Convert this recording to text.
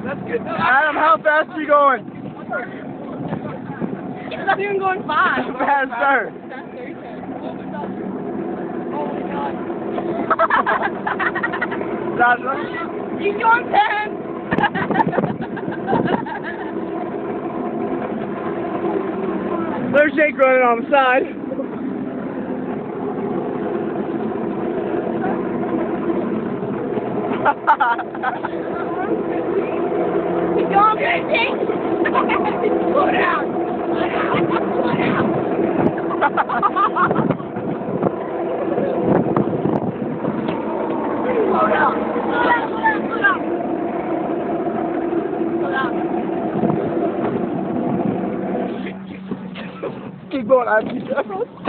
That's good. Adam, how fast are you going? It's not even going fast. Faster. Oh my god. He's going 10. There's Jake running on the side. He's going 15. Slow down. Slow down. Slow down. Slow down. Slow down. Slow down. Slow down. Keep going, Adam.